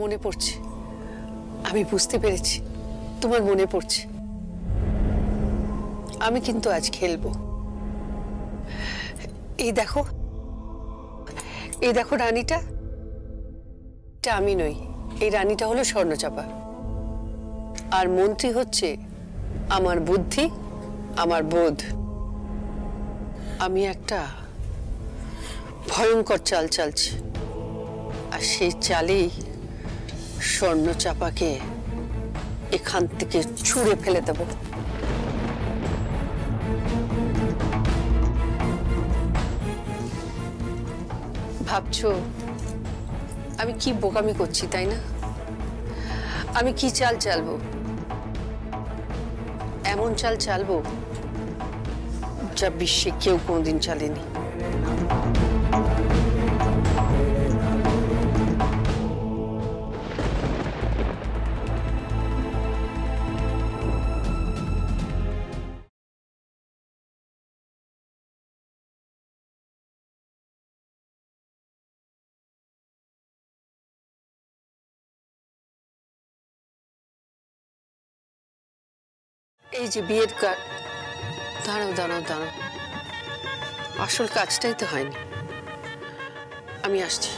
মনে পড়ছে, আমি বুঝতে পেরেছি তোমার মনে পড়ছে। আমি কিন্তু আজ খেলবো। এই দেখো রানীটা, এটা আমি নই, এই রানীটা হলো স্বর্ণচাপা। আর মন্ত্রী হচ্ছে আমার বুদ্ধি, আমার বোধ। আমি একটা ভয়ঙ্কর চাল চালছি, আর সেই চালেই স্বর্ণচাপাকে এখান থেকে ছুঁড়ে ফেলে দেব। ভাবছো আমি কি বোকামি করছি, তাই না? আমি কি চাল চালবো? এমন চাল চালবো যা বিশ্বে কেউ কোনোদিন চালেনি। এই যে বিয়ের কাজ, দাঁড়াও দাঁড়াও দাঁড়াও, আসল কাজটাই তো হয়নি। আমি আসছি।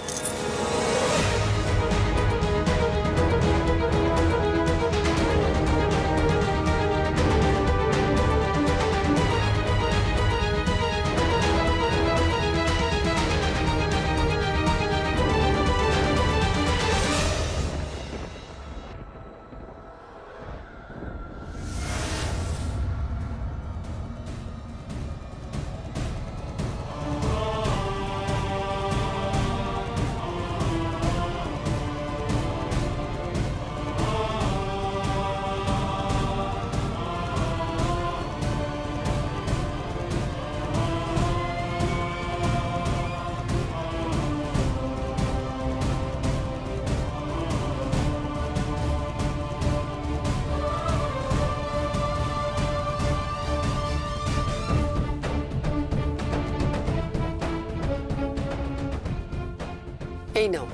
এই নাও,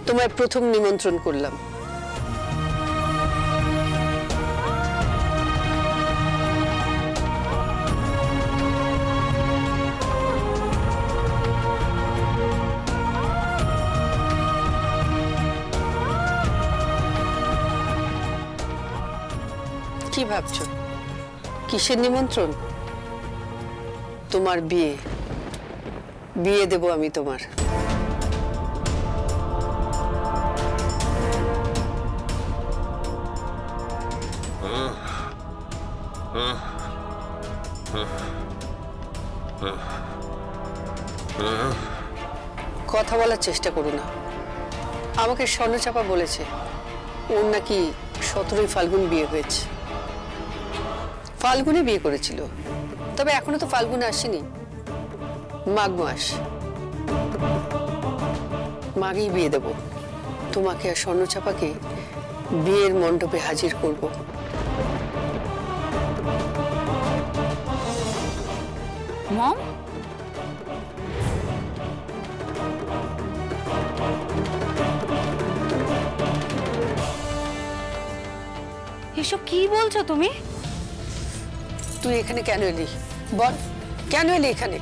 তোমায় প্রথম নিমন্ত্রণ করলাম। কি ভাবছো, কিসের নিমন্ত্রণ? তোমার বিয়ে, বিয়ে দেব আমি তোমার। কথা বলার চেষ্টা করো না। আমাকে স্বর্ণচাপা বলেছে ওর নাকি 17ই ফাল্গুন বিয়ে হয়েছে। ফাল্গুনে বিয়ে করেছিল, তবে এখনো তো ফাল্গুন আসেনি, মাঘ মাস। মাঘেই বিয়ে দেব। তোমাকে আর স্বর্ণচাপাকে বিয়ের মণ্ডপে হাজির করব। মম, এসব কি বলছো তুমি? তুই এখানে কেন এলি বল, কেন এলি এখানে?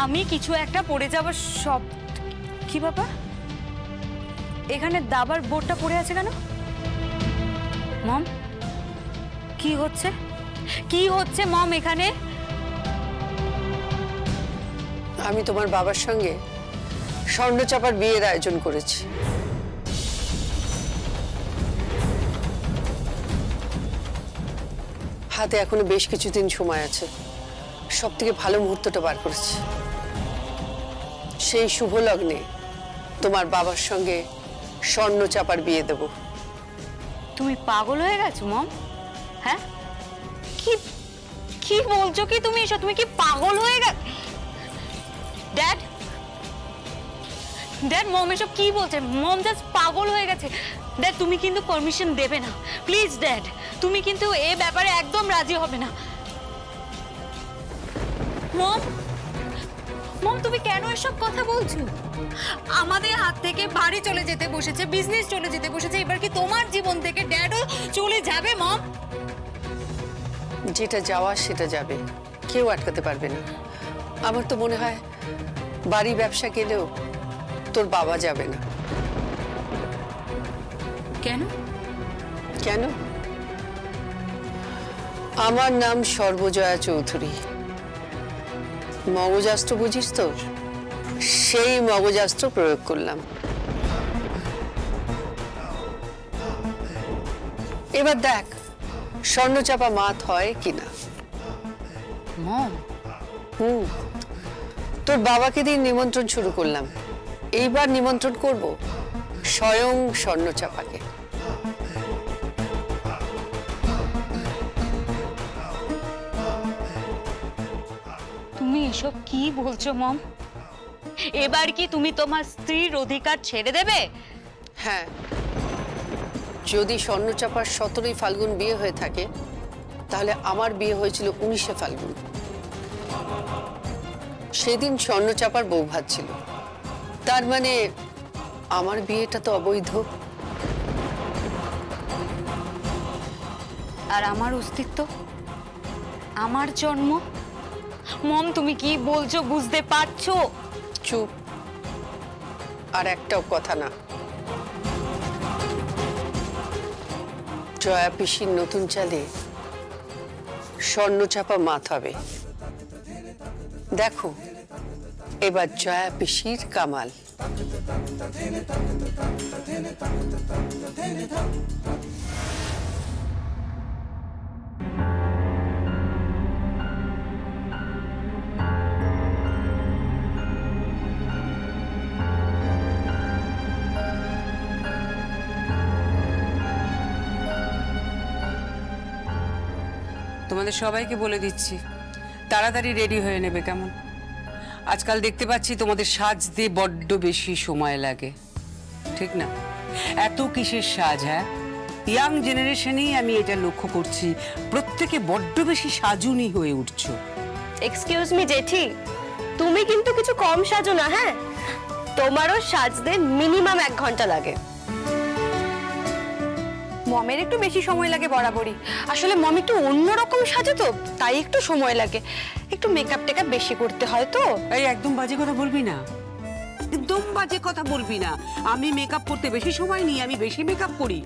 আমি কিছু একটা পড়ে যাবার সব। কি ব্যাপার, এখানে দাবার বোর্ডটা পড়ে আছে কেন? মম, কি হচ্ছে, কি হচ্ছে মম এখানে? আমি তোমার বাবার সঙ্গে স্বর্ণচাপার বিয়ের আয়োজন করেছি। হাতে এখনো বেশ কিছুদিন সময় আছে, সব থেকে ভালো মুহূর্তটা বার করেছি। সেই শুভ লগ্নে তোমার বাবার সঙ্গে স্বর্ণচাপার বিয়ে দেব। তুমি পাগল হয়ে গেছো মম? হ্যাঁ, কি কি বলছো কি তুমি এসব? তুমি কি পাগল হয়ে গেছো? ড্যাড, ড্যাড, মম এসব কি বলছে? মম জাস্ট পাগল হয়ে গেছে। ড্যাড, তুমি কিন্তু পারমিশন দেবে না, প্লিজ ড্যাড। তুমি কিন্তু এই ব্যাপারে একদম রাজি হবে না। মম, মম তুমি কেন এসব কথা বলছো? আমাদের হাত থেকে বাড়ি চলে যেতে বসেছে, বিজনেস চলে যেতে বসেছে, এবার কি তোমার জীবন থেকে ড্যাডও চলে যাবে মম? যেটা যাওয়া সেটা যাবে, কেউ আটকাতে পারবে না। আমার তো মনে হয় বাড়ি ব্যবসা গেলেও তোর বাবা যাবে না। কেন? কেন? আমার নাম সর্বজয়া চৌধুরী। মগজাস্ত্র বুঝিস তো, সেই মগজাস্ত্র প্রয়োগ করলাম। এবার দেখ স্বর্ণচাপা মাত হয় কিনা। মম তোর বাবাকে দিয়ে নিমন্ত্রণ শুরু করলাম, এইবার নিমন্ত্রণ করব স্বয়ং স্বর্ণচাপাকে। তুমি এসব কি বলছো মম? এবার কি তুমি তোমার স্ত্রীর অধিকার ছেড়ে দেবে? হ্যাঁ, যদি স্বর্ণচাপার 17ই ফাল্গুন বিয়ে হয়ে থাকে, তাহলে আমার বিয়ে হয়েছিল 19শে ফাল্গুন। সেদিন স্বর্ণচাপার বউ ভাত ছিল, তার মানে আমার বিয়েটা তো অবৈধ। আর আমার অস্তিত্ব, আমার জন্ম, মম তুমি কি বলছো বুঝতে পারছো? চুপ, আর একটাও কথা না। জয়া পিসির নতুন চালে স্বর্ণচাপা মাত হবে। দেখো এবার জয়া পিসির কামাল। তোমাদের সবাইকে বলে দিচ্ছি, তাড়াতাড়ি রেডি হয়ে নেবে কেমন? আজকাল দেখতে পাচ্ছি তোমাদের সাজতে বড্ড বেশি সময় লাগে, ঠিক না? এত কিসের সাজ? হ্যাঁ, ইয়াং জেনারেশনেই আমি এটা লক্ষ্য করছি, প্রত্যেকে বড্ড বেশি সাজুনি হয়ে উঠছো। এক্সকিউজ মি জেঠি, তুমি কিন্তু কিছু কম সাজো না। হ্যাঁ, তোমারও সাজতে মিনিমাম 1 ঘন্টা লাগে। মমের একটু বেশি সময় লাগে বরাবরই। আসলে মম একটু অন্যরকম সাজে তো, তাই একটু সময় লাগে। একটু মেকআপ টেকআপ বেশি করতে হয় তো। এই একদম বাজে কথা বলবি না, একদম বাজে কথা বলবি না। আমি মেকআপ করতে বেশি সময় নিই, আমি বেশি মেকআপ করি।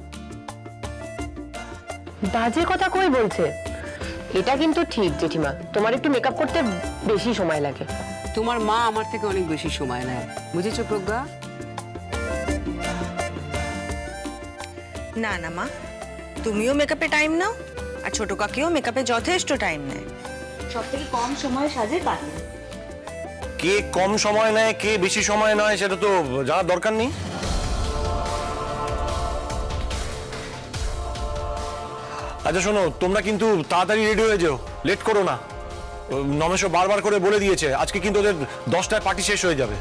বাজে কথা কই বলছে? এটা কিন্তু ঠিক জেঠিমা, তোমার একটু মেকআপ করতে বেশি সময় লাগে। তোমার মা আমার থেকে অনেক বেশি সময় নেয়, বুঝেছো প্রজ্ঞা? না না মা, তুমিও মেকআপে টাইম নাও, আর ছোট কাকিও মেকআপে যথেষ্ট টাইম নেয়। সবথেকে কম সময়ে সাজে কাটে। কে কম সময় নেয় কে বেশি সময় নেয় সেটা তো জানার দরকার নেই। আচ্ছা শোনো, তোমরা কিন্তু তাড়াতাড়ি রেডি হয়ে যাও, লেট করো না। নমেশ বারবার করে বলে দিয়েছে আজকে কিন্তু ওদের 10টায় পার্টি শেষ হয়ে যাবে।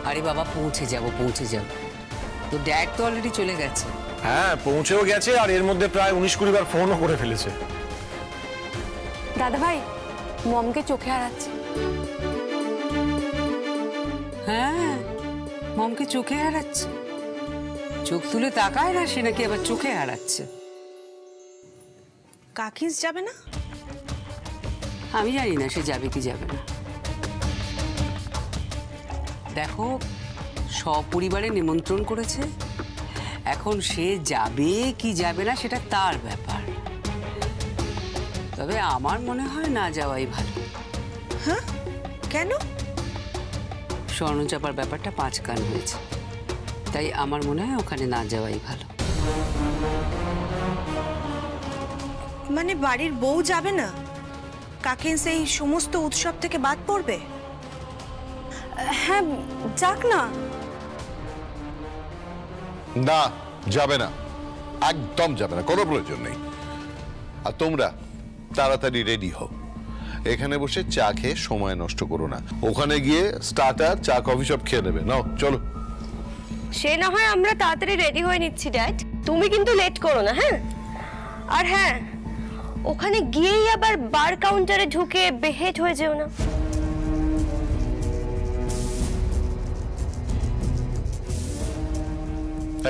আরে বাবা পৌঁছে যাব, পৌঁছে যাব। তো ড্যাড তো অলরেডি চলে গেছে। হ্যাঁ পৌঁছেও গেছে, আর এর মধ্যে প্রায় 19-20 বার ফোনও করে ফেলেছে। দাদা ভাই, মমকে চোখে হারাচ্ছে। হ্যাঁ, মমকে চোখে হারাচ্ছে। চোখ তুলে তাকায় না, সে নাকি আবার চোখে হারাচ্ছে। কাকিস যাবে না? আমি জানি না সে যাবে কি যাবে না। দেখো, সপরিবারে নিমন্ত্রণ করেছে, এখন সে যাবে কি যাবে না সেটা তার ব্যাপার। তবে আমার মনে হয় না যাওয়াই ভালো। হ্যাঁ, কেন? স্বর্ণচাপার ব্যাপারটা 5 কান হয়েছে, তাই আমার মনে হয় ওখানে না যাওয়াই ভালো। মানে বাড়ির বউ যাবে না? কাকিন সেই সমস্ত উৎসব থেকে বাদ পড়বে? হ্যাঁ, যাক না। না, যাবে না, একদম যাবে না, কোনো প্রয়োজন নেই। আর তোমরা তাড়াতাড়ি রেডি হও, এখানে বসে চা খেয়ে সময় নষ্ট করো না। ওখানে গিয়ে স্টার্টার চা কফি সব খেয়ে নেবে। নাও চলো। সে না হয় আমরা তাড়াতাড়ি রেডি হয়ে নিচ্ছি ড্যাড, তুমি কিন্তু লেট করো না। হ্যাঁ, আর হ্যাঁ, ওখানে গিয়েই আবার বার কাউন্টারে ঢুকে বেহেট হয়ে যেও না।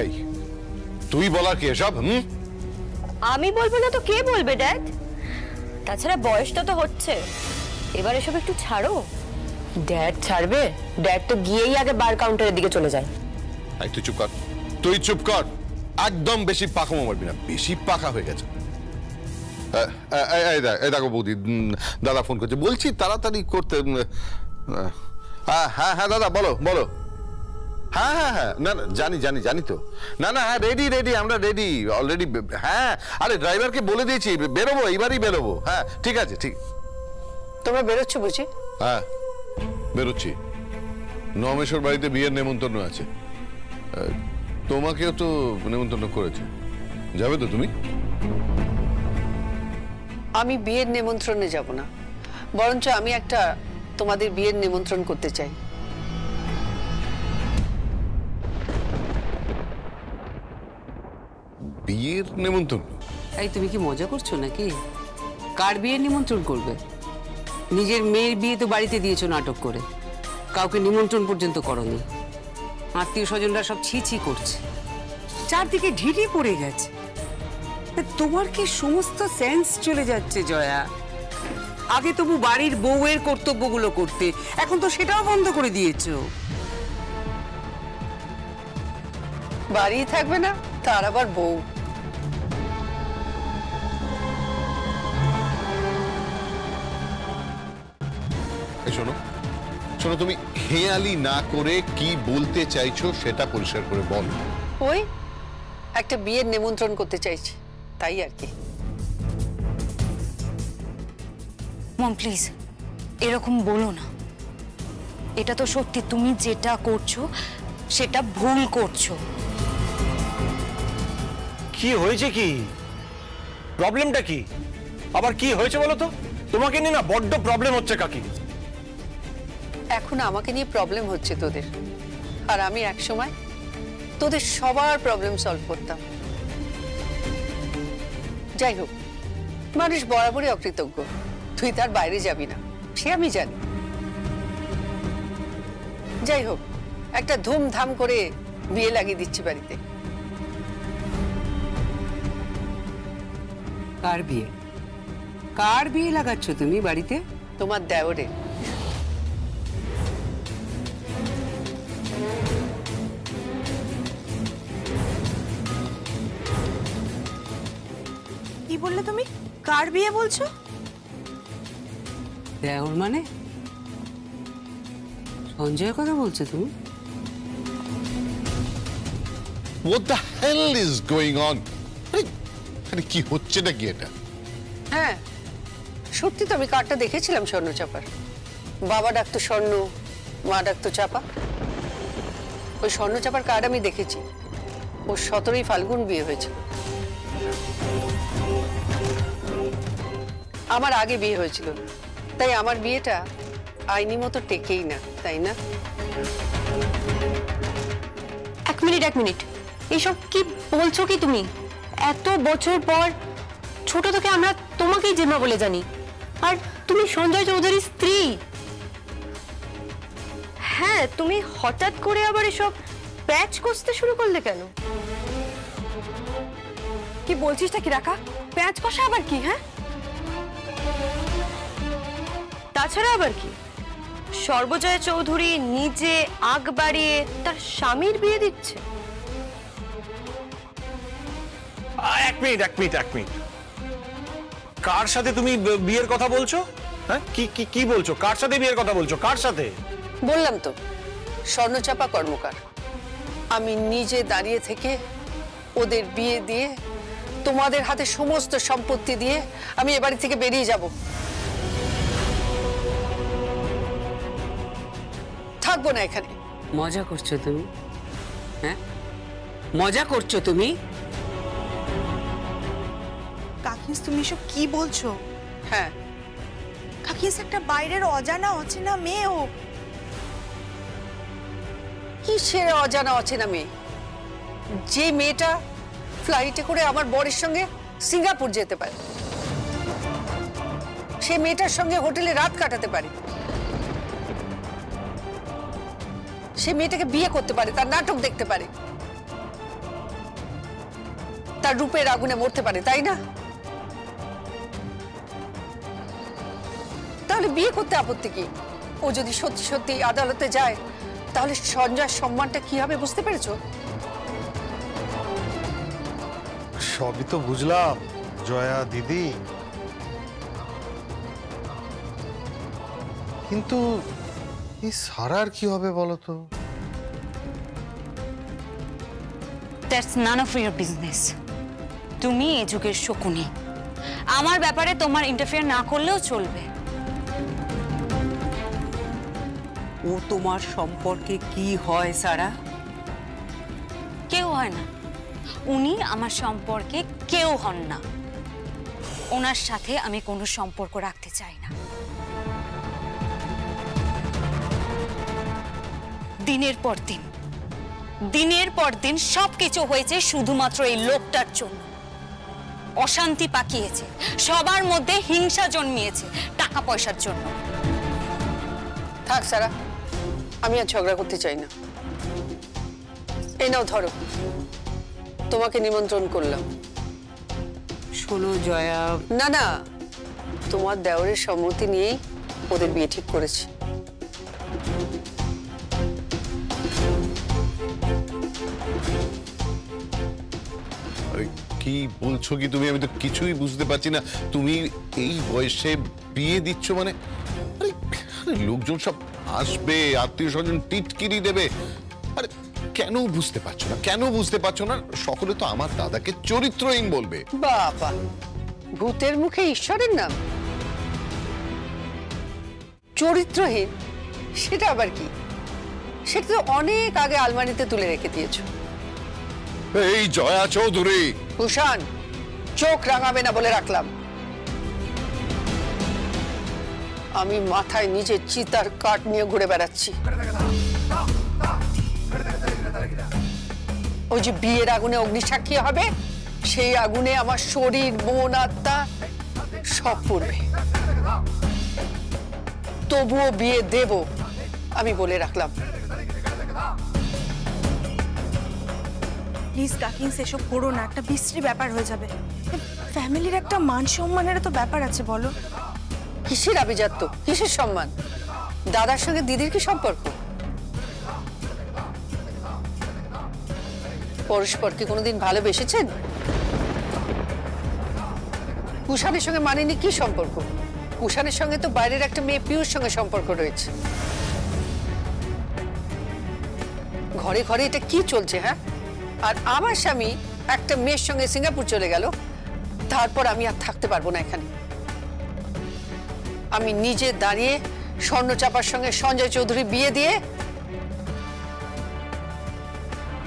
এই তুই বলার কি এসব? আমি বলবো না তো কে বলবে ড্যাড? তাছাড়া বয়সটা তো হচ্ছে, এবার এসব একটু ছাড়ো। ড্যাড ছাড়বে? ড্যাড তো গিয়েই আগে বার কাউন্টারের দিকে চলে যায়। এই তুই চুপ কর, তুই চুপ কর, একদম বেশি পাকামো মারবি না, বেশি পাকা হয়ে গেছে। এই দেখো বৌদি, দাদা ফোন করছে, বলছি তাড়াতাড়ি করতে। হ্যাঁ হ্যাঁ হ্যাঁ দাদা বলো বলো। হ্যাঁ হ্যাঁ হ্যাঁ, না না জানি জানি জানি তো, না না হ্যাঁ রেডি রেডি, আমরা রেডি অলরেডি। হ্যাঁ আরে ড্রাইভারকে বলে দিয়েছি বেরোবো, এইবারই বেরোবো। হ্যাঁ ঠিক আছে ঠিক। তোমরা বেরোচ্ছ বুঝি? হ্যাঁ বেরোচ্ছি, নমেশ্বর বাড়িতে বিয়ের নেমন্তন্ন আছে, তোমাকেও তো নেমন্তন্ন করেছে, যাবে তো তুমি? আমি বিয়ের নিমন্ত্রণে যাব না, বরঞ্চ আমি একটা তোমাদের বিয়ের নিমন্ত্রণ করতে চাই। বিয়ের নেমন্তন্ন? এই তুমি কি মজা করছো নাকি? কার বিয়ের নিমন্ত্রণ করবে? নিজের মেয়ের বিয়ে তো বাড়িতে দিয়েছো নাটক করে, কাউকে নিমন্ত্রণ পর্যন্ত করনি। আত্মীয় স্বজনরা সব ছি ছি করছে, চারদিকে ঢিঢি পড়ে গেছে। তোমার কি সমস্ত সেন্স চলে যাচ্ছে জয়া? আগে তবু বাড়ির বউয়ের কর্তব্যগুলো করতে, এখন তো সেটাও বন্ধ করে দিয়েছো। বাড়ি থাকবে না, তার আবার বউ। শোনো শোনো, তুমি হেয়ালি না করে কি বলতে চাইছো সেটা পরিষ্কার করে বল। ওই একটা বিয়ের নিমন্ত্রণ করতে চাইছি, তাই আর কি। মম প্লিজ এরকম বলো না, এটা তো সত্যি তুমি যেটা করছো সেটা ভুল করছো। কি হয়েছে? কি প্রবলেমটা কি? আবার কি হয়েছে বলো তো? তোমাকে নিয়ে না বড্ড প্রবলেম হচ্ছে কাকি। এখন আমাকে নিয়ে প্রবলেম হচ্ছে তোদের, আর আমি একসময় তোদের সবার প্রবলেম সলভ করতাম। যাই হোক, মানুষ বরাবরই অকৃতজ্ঞ, তুই তার বাইরে যাবি না, সে আমি জানি। যাই হোক, একটা ধুমধাম করে বিয়ে লাগিয়ে দিচ্ছি বাড়িতে। কার বিয়ে? কার বিয়ে লাগাচ্ছ তুমি বাড়িতে? তোমার দেওরে। কি বললে তুমি? কার বিয়ে বলছো? দেওর মানে সঞ্জয়ের কথা বলছো তুমি? What the hell is going on? আরে কি হচ্ছে নাকি এটা? হ্যাঁ সত্যি তো, আমি কার্ডটা দেখেছিলাম স্বর্ণচাপার। বাবা ডাকতো স্বর্ণ, মা ডাকতো চাপা। ওই স্বর্ণচাপার কার্ড আমি দেখেছি, ওর 17ই ফাল্গুন বিয়ে হয়েছে। আমার আগে বিয়ে হয়েছিল, তাই আমার বিয়েটা আইনি মতো টেকেই না, তাই না? এক মিনিট, এইসব কি বলছো কি তুমি? এত বছর পর ছোট থেকে আমরা তোমাকেই জেমা বলে জানি, আর তুমি সঞ্জয় চৌধুরীর স্ত্রী। হ্যাঁ, তুমি হঠাৎ করে আবার এসব প্যাচ কষতে শুরু করলে কেন? কি বলছিসটা কি রাখা? প্যাচ কষা আবার কি? হ্যাঁ, তাছাড়া আবার কি? সর্বজয় চৌধুরী নিজে আগ বাড়িয়ে তার স্বামীর বিয়ে দিচ্ছে। এক মিনিট, কার সাথে তুমি বিয়ের কথা বলছো? হ্যাঁ কি কি কি বলছো? কার সাথে বিয়ের কথা বলছো? কার সাথে? বললাম তো, স্বর্ণচাপা কর্মকার। আমি নিজে দাঁড়িয়ে থেকে ওদের বিয়ে দিয়ে, তোমাদের হাতে সমস্ত সম্পত্তি দিয়ে আমি এ বাড়ি থেকে বেরিয়ে যাব, থাকবো না এখানে। মজা করছো তুমি? হ্যাঁ মজা করছো তুমি? কাকিস তুমি এসব কি বলছো? হ্যাঁ, কাকিস একটা বাইরের অজানা অচেনা মেয়ে ও। কি সে অজানা অচেনা মেয়ে? যে মেয়েটা ফ্লাইটে করে আমার বরের সঙ্গে সিঙ্গাপুর যেতে পারে, সে মেয়েটার সঙ্গে হোটেলে রাত কাটাতে পারে, সে মেয়েটাকে বিয়ে করতে পারে, তার নাটক দেখতে পারে। তার রূপের আগুনে মরতে পারে, তাই না? তাহলে বিয়ে করতে আপত্তি কি? ও যদি সত্যি সত্যি আদালতে যায় তাহলে সঞ্জয়ের সম্মানটা কি হবে বুঝতে পেরেছো? সবই তো বুঝলাম জয়া দিদি, কিন্তু এই সারার কি হবে বলো তো? That's none of your business. তুমি এই যুগের শকুনি, আমার ব্যাপারে তোমার ইন্টারফেয়ার না করলেও চলবে। ও তোমার সম্পর্কে কি হয় সারা? কেউ হয় না, উনি আমার সম্পর্কে কেউ হন না। ওনার সাথে আমি কোনো সম্পর্ক রাখতে চাই না। দিনের পর দিন সবকিছু হয়েছে শুধুমাত্র এই লোকটার জন্য। অশান্তি পাকিয়েছে, সবার মধ্যে হিংসা জন্মিয়েছে টাকা পয়সার জন্য। থাক সারা, আমি আর ঝগড়া করতে চাই না। এই নাও ধরো, তোমাকে নিমন্ত্রণ করলাম। শোনো জয়া, না না, তোমার দেওরের সম্মতি নিয়েই ওদের বিয়ে ঠিক করেছি। আরে কি বলছো কি তুমি? আমি তো কিছুই বুঝতে পারছি না। তুমি এই বয়সে বিয়ে দিচ্ছ মানে? আরে লোকজন সব আসবে, আত্মীয় স্বজন টিটকিরি দেবে। আরে কেন বুঝতে পারছো না? কেন বুঝতে পারছো না? সকলে তো আমার দাদাকে চরিত্রহীন বলবে। বাবা, ভূতের মুখে ঈশ্বরের নাম? চরিত্রহীন সেটা আবার কি? সেটা তো অনেক আগে আলমারিতে তুলে রেখে দিয়েছো। এই জয়া চৌধুরী, ভূষণ, চোখ রাঙাবে না বলে রাখলাম। আমি মাথায় নিজের চিতার কাঠ নিয়ে ঘুরে বেড়াচ্ছি। ওই যে বিয়ের আগুনে অগ্নিসাক্ষী হবে, সেই আগুনে আমার শরীর, মন, আত্মা সব পড়বে। তবুও বিয়ে দেব, আমি বলে রাখলাম। প্লিজ কাকিন সেসব করো না, একটা বিশ্রী ব্যাপার হয়ে যাবে। ফ্যামিলির একটা মান সম্মানের তো ব্যাপার আছে, বলো। কিসের আভিজাত্য, কিসের সম্মান? দাদার সঙ্গে দিদির কি সম্পর্ক? পরস্পরকে কোনোদিন ভালোবেসেছেন? কুষাণের সঙ্গে মানিনি কি সম্পর্ক? কুষাণের সঙ্গে তো বাইরের একটা মেয়ে পিউর সঙ্গে সম্পর্ক রয়েছে। ঘরে ঘরে এটা কি চলছে? হ্যাঁ, আর আমার স্বামী একটা মেয়ের সঙ্গে সিঙ্গাপুর চলে গেল, তারপর আমি আর থাকতে পারবো না এখানে। আমি নিজে দাঁড়িয়ে স্বর্ণচাপার সঙ্গে সঞ্জয় চৌধুরী বিয়ে দিয়ে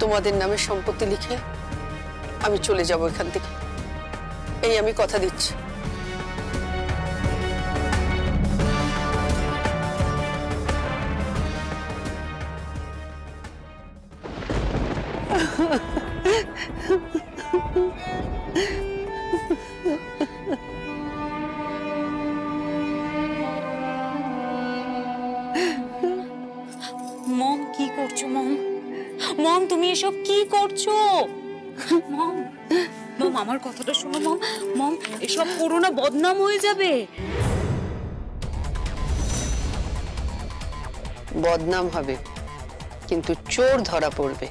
তোমাদের নামে সম্পত্তি লিখে আমি চলে যাব এখান থেকে। এই আমি কথা দিচ্ছি। মম, কি করছো মম? মম, তুমি এসব কি করছো? মম, মম, আমার কথাটা শোনো মম। মম, এসব করো না, বদনাম হয়ে যাবে। বদনাম হবে, কিন্তু চোর ধরা পড়বে।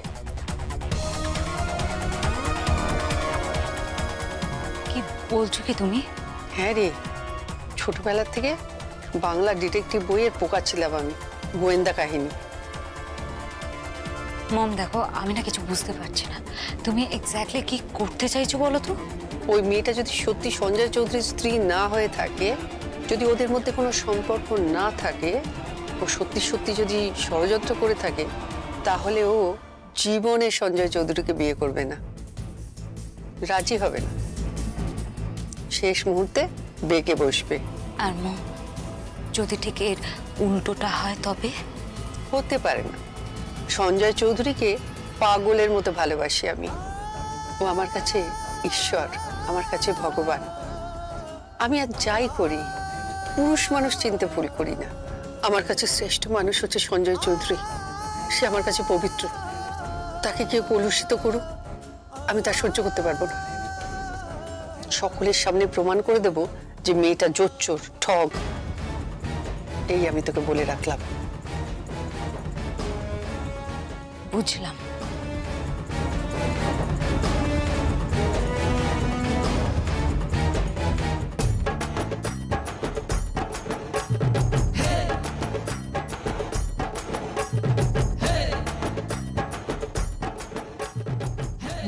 কি বলছো কি তুমি? হ্যাঁ রে, ছোটবেলা থেকে বাংলা ডিটেকটিভ বইয়ের পোকা ছিলাম আমি, গোয়েন্দা কাহিনী। মম দেখো, আমি না কিছু বুঝতে পারছি না। তুমি এক্স্যাক্টলি কি করতে চাইছো বলো তো? ওই মেয়েটা যদি সত্যি সঞ্জয় চৌধুরীর স্ত্রী না হয়ে থাকে, যদি ওদের মধ্যে কোনো সম্পর্ক না থাকে, ও সত্যি সত্যি যদি ষড়যন্ত্র করে থাকে, তাহলে ও জীবনে সঞ্জয় চৌধুরীকে বিয়ে করবে না, রাজি হবে না। শেষ মুহূর্তে বেঁকে বসবে। আর মম, যদি ঠিক এর উল্টোটা হয় তবে? হতে পারে না। সঞ্জয় চৌধুরীকে পাগলের মতো ভালোবাসি আমি। ও আমার কাছে ঈশ্বর, আমার কাছে ভগবান। আমি আর যাই করি, পুরুষ মানুষ চিনতে ভুল করি না। আমার কাছে শ্রেষ্ঠ মানুষ হচ্ছে সঞ্জয় চৌধুরী। সে আমার কাছে পবিত্র। তাকে কেউ কলুষিত করুক, আমি তা সহ্য করতে পারবো না। সকলের সামনে প্রমাণ করে দেব যে মেয়েটা জোচ্চোর, ঠগ। এই আমি তোকে বলে রাখলাম। বুঝলাম।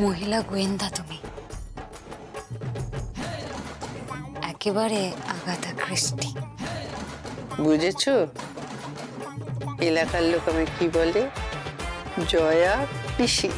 মহিলা গোয়েন্দা তুমি, একেবারে আগাথা ক্রিস্টি। বুঝেছো এলাকার লোক আমি কি বলে? জয়া পিসি।